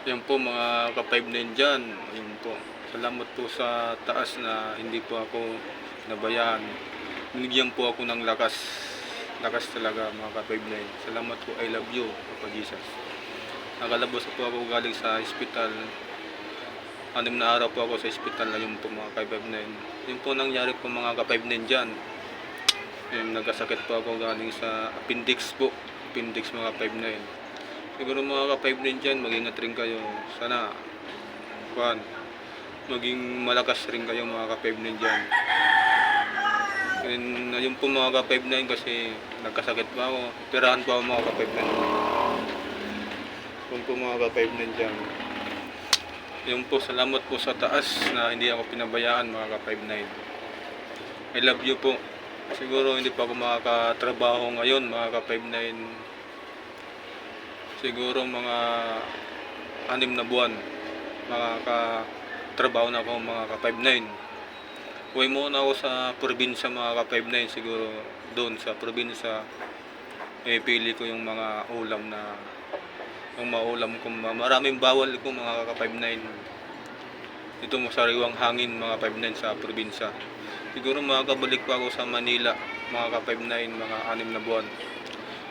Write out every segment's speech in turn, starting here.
Yan po mga ka-5-9 diyan, ayun po. Salamat po sa taas na hindi po ako nabayaan. Binigyan po ako ng lakas. Lakas talaga mga ka-5-9. Salamat po, I love you, Papa Jesus. Nakalabas po ako galing sa ospital. 6 na araw po ako sa ospital, ayun po mga ka-5-9. Yun po nangyari po mga ka-5-9 diyan. Yung nagkasakit po ako galing sa appendix po. Appendix mga 5-9. Siguro mga ka-5-9 dyan, mag-ingat rin kayo. Sana, maging malakas rin kayo mga ka-5-9 dyan. And ayun po mga ka-5-9 kasi nagkasakit pa ako. Pirahan pa ako mga ka-5-9. Yun po mga ka-5-9 dyan. Yun po, salamat po sa taas na hindi ako pinabayaan mga ka-5-9. I love you po. Siguro hindi pa ako makakatrabaho ngayon mga ka-5-9. Siguro mga 6 na buwan makakatrabaho na ako mga ka-5-9. Uwi muna ako sa probinsya mga ka-5-9. Siguro doon sa probinsya pili ko yung mga ulam na yung maulam ko. Maraming bawal ko mga ka-5-9. Ito sariwang hangin mga 5-9 sa probinsya. Siguro makakabalik pa ako sa Manila mga ka-5-9 mga 6 na buwan.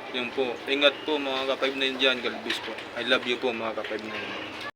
Yun po, ingat po mga ka-5-9 dyan, Galbis po. I love you po mga ka-5-9.